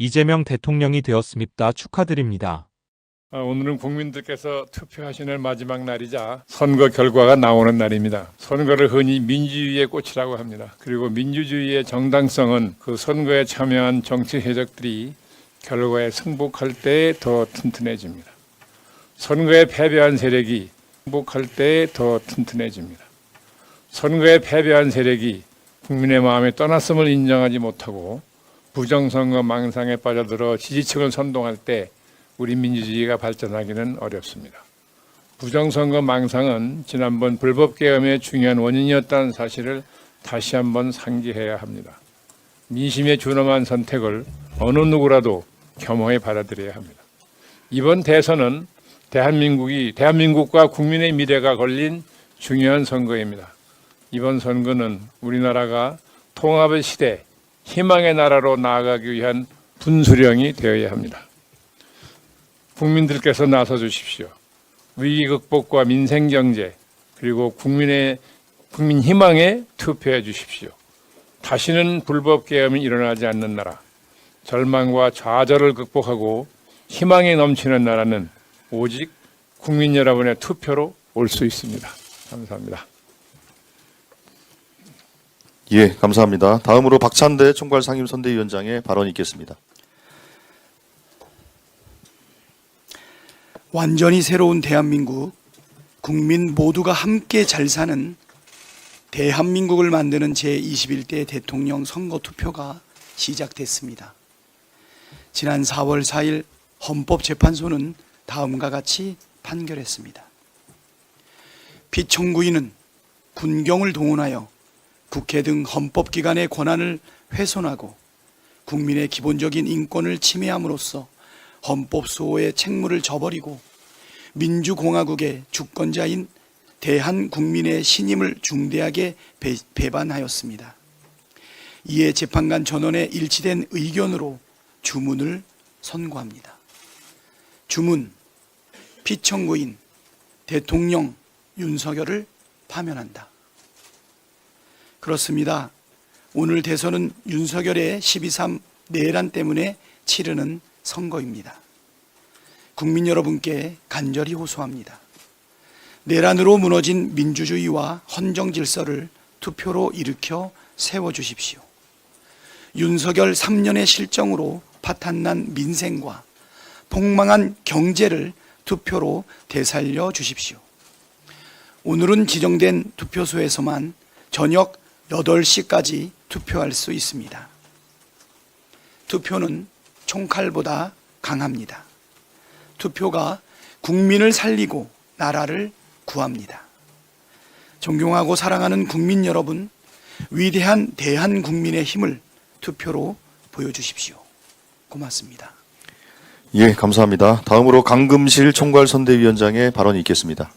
이재명 대통령이 되었습니다. 축하드립니다. 오늘은 국민들께서 투표하시는 마지막 날이자 선거 결과가 나오는 날입니다. 선거를 흔히 민주주의의 꽃이라고 합니다. 그리고 민주주의의 정당성은 그 선거에 참여한 정치 세력들이 결과에 승복할 때 더 튼튼해집니다. 선거에 패배한 세력이 승복할 때 더 튼튼해집니다. 선거에 패배한 세력이 국민의 마음에 떠났음을 인정하지 못하고 부정선거 망상에 빠져들어 지지층을 선동할 때 우리 민주주의가 발전하기는 어렵습니다. 부정선거 망상은 지난번 불법계엄의 중요한 원인이었다는 사실을 다시 한번 상기해야 합니다. 민심에 준엄한 선택을 어느 누구라도 겸허히 받아들여야 합니다. 이번 대선은 대한민국과 국민의 미래가 걸린 중요한 선거입니다. 이번 선거는 우리나라가 통합의 시대, 희망의 나라로 나아가기 위한 분수령이 되어야 합니다. 국민들께서 나서 주십시오. 위기 극복과 민생 경제 그리고 국민 희망에 투표해 주십시오. 다시는 불법 계엄이 일어나지 않는 나라, 절망과 좌절을 극복하고 희망이 넘치는 나라는 오직 국민 여러분의 투표로 올 수 있습니다. 감사합니다. 예, 감사합니다. 다음으로 박찬대 총괄상임선대위원장의 발언이 있겠습니다. 완전히 새로운 대한민국, 국민 모두가 함께 잘 사는 대한민국을 만드는 제21대 대통령 선거 투표가 시작됐습니다. 지난 4월 4일 헌법재판소는 다음과 같이 판결했습니다. 피청구인은 군경을 동원하여 국회 등 헌법기관의 권한을 훼손하고 국민의 기본적인 인권을 침해함으로써 헌법수호의 책무를 저버리고 민주공화국의 주권자인 대한국민의 신임을 중대하게 배반하였습니다. 이에 재판관 전원의 일치된 의견으로 주문을 선고합니다. 주문, 피청구인 대통령 윤석열을 파면한다. 그렇습니다. 오늘 대선은 윤석열의 12.3 내란 때문에 치르는 선거입니다. 국민 여러분께 간절히 호소합니다. 내란으로 무너진 민주주의와 헌정 질서를 투표로 일으켜 세워주십시오. 윤석열 3년의 실정으로 파탄난 민생과 폭망한 경제를 투표로 되살려 주십시오. 오늘은 지정된 투표소에서만 저녁 8시까지 투표할 수 있습니다. 투표는 총칼보다 강합니다. 투표가 국민을 살리고 나라를 구합니다. 존경하고 사랑하는 국민 여러분, 위대한 대한국민의 힘을 투표로 보여주십시오. 고맙습니다. 예, 감사합니다. 다음으로 강금실 총괄선대위원장의 발언이 있겠습니다.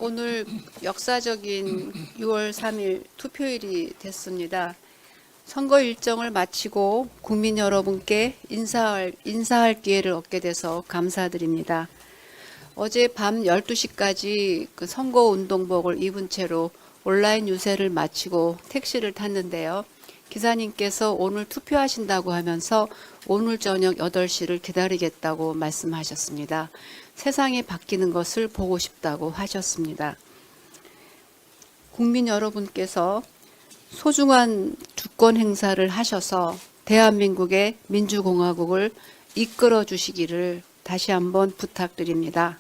오늘 역사적인 6월 3일 투표일이 됐습니다. 선거 일정을 마치고 국민 여러분께 인사할 기회를 얻게 돼서 감사드립니다. 어제 밤 12시까지 그 선거운동복을 입은 채로 온라인 유세를 마치고 택시를 탔는데요. 기사님께서 오늘 투표하신다고 하면서 오늘 저녁 8시를 기다리겠다고 말씀하셨습니다. 세상이 바뀌는 것을 보고 싶다고 하셨습니다. 국민 여러분께서 소중한 주권 행사를 하셔서 대한민국의 민주공화국을 이끌어 주시기를 다시 한번 부탁드립니다.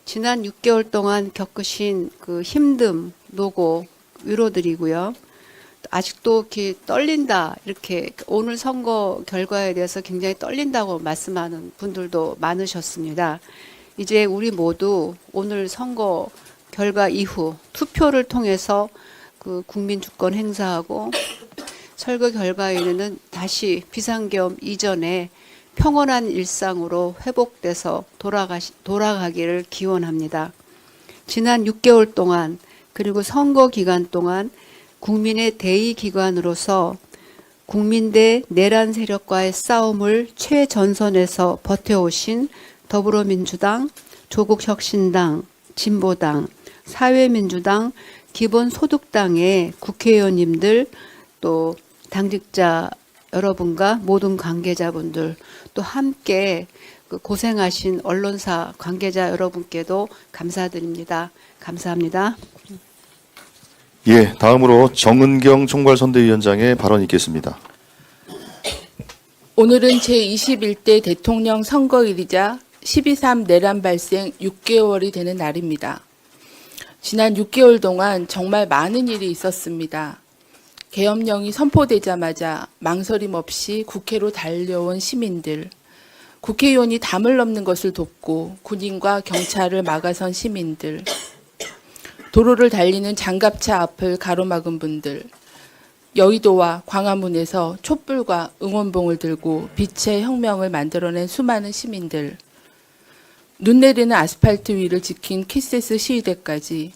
지난 6개월 동안 겪으신 그 힘듦, 노고 위로드리고요. 아직도 이렇게 떨린다, 이렇게 오늘 선거 결과에 대해서 굉장히 떨린다고 말씀하는 분들도 많으셨습니다. 이제 우리 모두 오늘 선거 결과 이후 투표를 통해서 그 국민 주권 행사하고 선거 결과에는 다시 비상계엄 이전에 평온한 일상으로 회복돼서 돌아가기를 기원합니다. 지난 6개월 동안 그리고 선거 기간 동안 국민의 대의기관으로서 국민 대 내란 세력과의 싸움을 최전선에서 버텨오신 더불어민주당, 조국혁신당, 진보당, 사회민주당, 기본소득당의 국회의원님들 또 당직자 여러분과 모든 관계자분들 또 함께 그 고생하신 언론사 관계자 여러분께도 감사드립니다. 감사합니다. 예, 다음으로 정은경 총괄선대위원장의 발언이 있겠습니다. 오늘은 제21대 대통령 선거일이자 12.3 내란 발생 6개월이 되는 날입니다. 지난 6개월 동안 정말 많은 일이 있었습니다. 계엄령이 선포되자마자 망설임 없이 국회로 달려온 시민들, 국회의원이 담을 넘는 것을 돕고 군인과 경찰을 막아선 시민들, 도로를 달리는 장갑차 앞을 가로막은 분들, 여의도와 광화문에서 촛불과 응원봉을 들고 빛의 혁명을 만들어낸 수많은 시민들, 눈 내리는 아스팔트 위를 지킨 키세스 시위대까지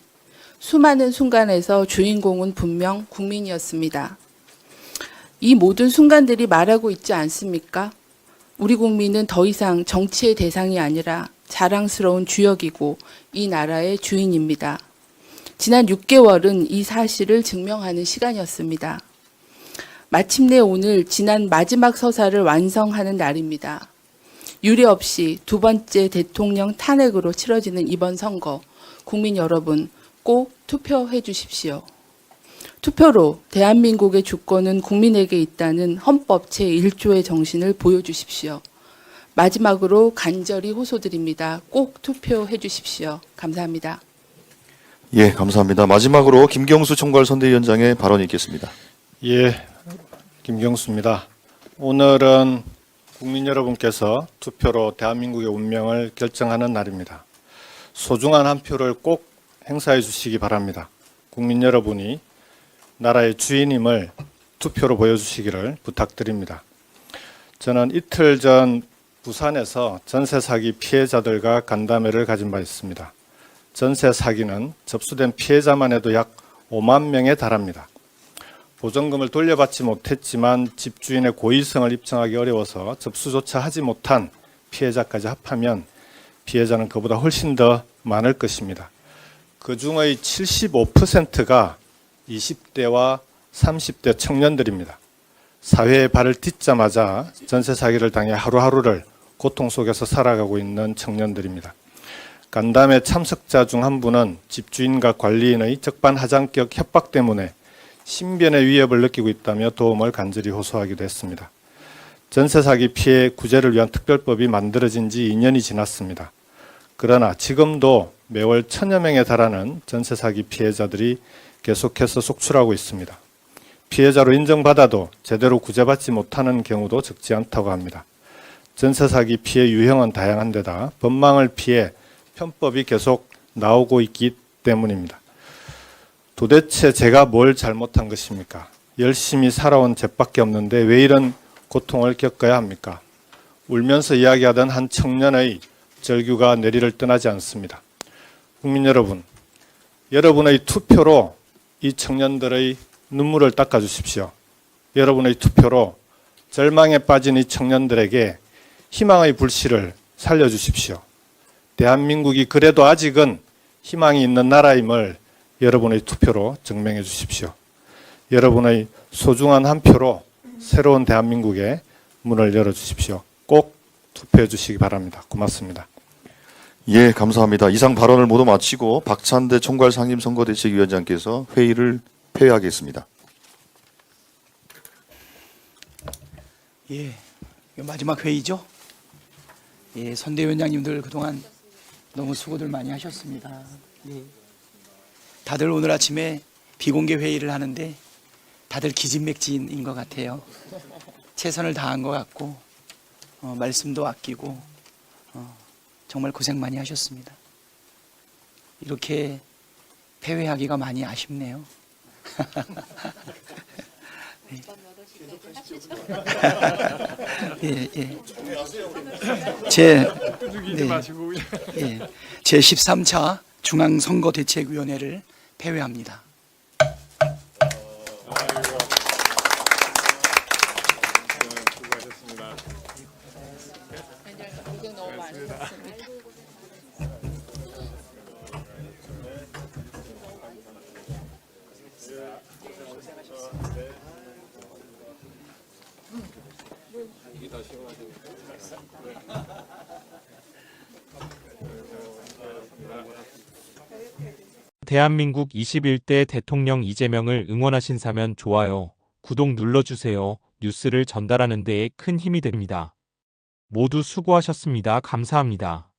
수많은 순간에서 주인공은 분명 국민이었습니다. 이 모든 순간들이 말하고 있지 않습니까? 우리 국민은 더 이상 정치의 대상이 아니라 자랑스러운 주역이고 이 나라의 주인입니다. 지난 6개월은 이 사실을 증명하는 시간이었습니다. 마침내 오늘 지난 마지막 서사를 완성하는 날입니다. 유례 없이 두 번째 대통령 탄핵으로 치러지는 이번 선거, 국민 여러분 꼭 투표해 주십시오. 투표로 대한민국의 주권은 국민에게 있다는 헌법 제1조의 정신을 보여주십시오. 마지막으로 간절히 호소드립니다. 꼭 투표해 주십시오. 감사합니다. 예, 감사합니다. 마지막으로 김경수 총괄선대위원장의 발언이 있겠습니다. 예, 김경수입니다. 오늘은 국민 여러분께서 투표로 대한민국의 운명을 결정하는 날입니다. 소중한 한 표를 꼭 행사해 주시기 바랍니다. 국민 여러분이 나라의 주인임을 투표로 보여주시기를 부탁드립니다. 저는 이틀 전 부산에서 전세 사기 피해자들과 간담회를 가진 바 있습니다. 전세 사기는 접수된 피해자만 해도 약 5만 명에 달합니다. 보전금을 돌려받지 못했지만 집주인의 고의성을 입증하기 어려워서 접수조차 하지 못한 피해자까지 합하면 피해자는 그보다 훨씬 더 많을 것입니다. 그 중의 75%가 20대와 30대 청년들입니다. 사회에 발을 딛자마자 전세 사기를 당해 하루하루를 고통 속에서 살아가고 있는 청년들입니다. 간담회 참석자 중 한 분은 집주인과 관리인의 적반하장격 협박 때문에 신변의 위협을 느끼고 있다며 도움을 간절히 호소하기도 했습니다. 전세 사기 피해 구제를 위한 특별법이 만들어진 지 2년이 지났습니다. 그러나 지금도 매월 1000여 명에 달하는 전세 사기 피해자들이 계속해서 속출하고 있습니다. 피해자로 인정받아도 제대로 구제받지 못하는 경우도 적지 않다고 합니다. 전세 사기 피해 유형은 다양한 데다 법망을 피해 편법이 계속 나오고 있기 때문입니다. 도대체 제가 뭘 잘못한 것입니까? 열심히 살아온 죗밖에 없는데 왜 이런 고통을 겪어야 합니까? 울면서 이야기하던 한 청년의 절규가 내리를 떠나지 않습니다. 국민 여러분, 여러분의 투표로 이 청년들의 눈물을 닦아주십시오. 여러분의 투표로 절망에 빠진 이 청년들에게 희망의 불씨를 살려주십시오. 대한민국이 그래도 아직은 희망이 있는 나라임을 여러분의 투표로 증명해 주십시오. 여러분의 소중한 한 표로 새로운 대한민국의 문을 열어주십시오. 꼭 투표해 주시기 바랍니다. 고맙습니다. 예, 감사합니다. 이상 발언을 모두 마치고 박찬대 총괄상임선거대책위원장께서 회의를 폐회하겠습니다. 예, 이거 마지막 회의죠. 예, 선대위원장님들 그동안 너무 수고들 많이 하셨습니다. 예. 다들 오늘 아침에 비공개 회의를 하는데 다들 기진맥진인 것 같아요. 최선을 다한 것 같고 말씀도 아끼고 정말 고생 많이 하셨습니다. 이렇게 폐회하기가 많이 아쉽네요. 예, 예. 제 13차 중앙선거대책위원회를 폐회합니다. 대한민국 21대 대통령 이재명을 응원하신다면 좋아요, 구독 눌러주세요. 뉴스를 전달하는 데에 큰 힘이 됩니다. 모두 수고하셨습니다. 감사합니다.